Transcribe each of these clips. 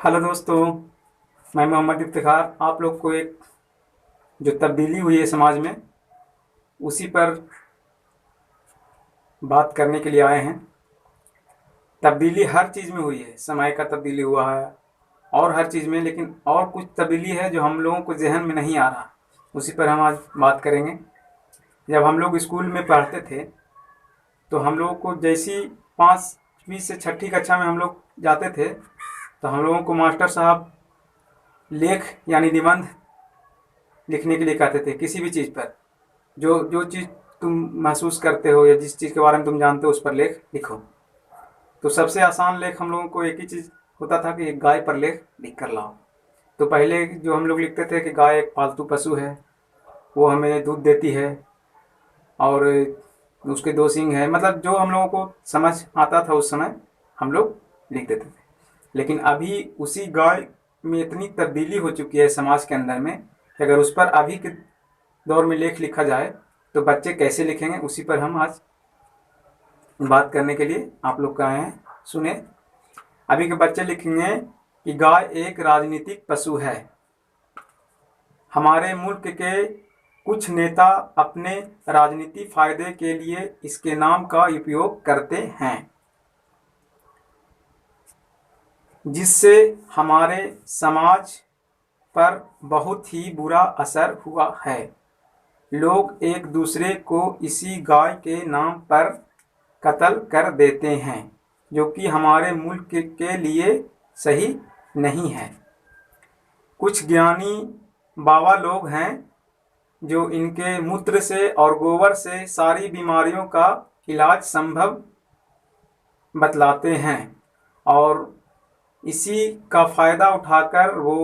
Hello दोस्तों, मैं मोहम्मद इफ्तिखार आप लोग को एक जो तब्दीली हुई है समाज में उसी पर बात करने के लिए आए हैं। तब्दीली हर चीज़ में हुई है, समय का तब्दीली हुआ है और हर चीज़ में, लेकिन और कुछ तब्दीली है जो हम लोगों को जहन में नहीं आ रहा, उसी पर हम आज बात करेंगे। जब हम लोग स्कूल में पढ़ते थे तो हम लोगों को जैसी 5वीं से 6ठी कक्षा में हम लोग जाते थे तो हम लोगों को मास्टर साहब लेख यानी निबंध लिखने के लिए कहते थे। किसी भी चीज़ पर जो जो चीज़ तुम महसूस करते हो या जिस चीज़ के बारे में तुम जानते हो उस पर लेख लिखो। तो सबसे आसान लेख हम लोगों को एक ही चीज़ होता था कि एक गाय पर लेख लिख कर लाओ। तो पहले जो हम लोग लिखते थे कि गाय एक पालतू पशु है, वो हमें दूध देती है और उसके 2 सींग है, मतलब जो हम लोगों को समझ आता था उस समय हम लोग लिख देते थे। लेकिन अभी उसी गाय में इतनी तब्दीली हो चुकी है समाज के अंदर में कि अगर उस पर अभी के दौर में लेख लिखा जाए तो बच्चे कैसे लिखेंगे, उसी पर हम आज बात करने के लिए आप लोग का आए हैं। सुने, अभी के बच्चे लिखेंगे कि गाय एक राजनीतिक पशु है। हमारे मुल्क के कुछ नेता अपने राजनीतिक फायदे के लिए इसके नाम का उपयोग करते हैं, जिससे हमारे समाज पर बहुत ही बुरा असर हुआ है। लोग एक दूसरे को इसी गाय के नाम पर कत्ल कर देते हैं, जो कि हमारे मुल्क के लिए सही नहीं है। कुछ ज्ञानी बाबा लोग हैं जो इनके मूत्र से और गोबर से सारी बीमारियों का इलाज संभव बतलाते हैं और इसी का फ़ायदा उठाकर वो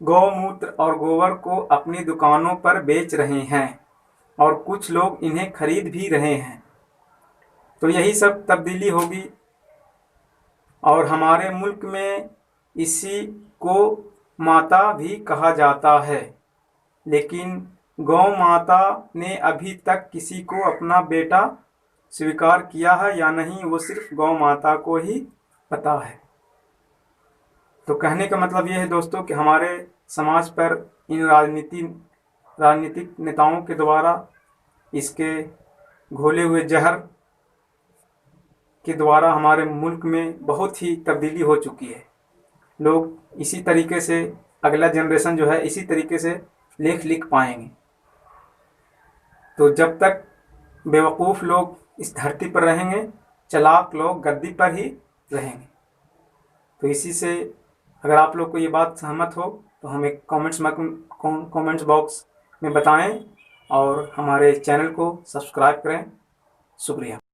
गौमूत्र और गोबर को अपनी दुकानों पर बेच रहे हैं और कुछ लोग इन्हें खरीद भी रहे हैं। तो यही सब तब्दीली होगी और हमारे मुल्क में इसी को माता भी कहा जाता है, लेकिन गौ माता ने अभी तक किसी को अपना बेटा स्वीकार किया है या नहीं, वो सिर्फ गौ माता को ही पता है। तो कहने का मतलब ये है दोस्तों कि हमारे समाज पर इन राजनीतिक नेताओं के द्वारा इसके घोले हुए जहर के द्वारा हमारे मुल्क में बहुत ही तब्दीली हो चुकी है। लोग इसी तरीके से, अगला जनरेशन जो है इसी तरीके से लेख लिख पाएंगे। तो जब तक बेवकूफ़ लोग इस धरती पर रहेंगे, चालाक लोग गद्दी पर ही रहेंगे। तो इसी से अगर आप लोग को ये बात सहमत हो तो हमें कमेंट्स बॉक्स में बताएं और हमारे चैनल को सब्सक्राइब करें। शुक्रिया।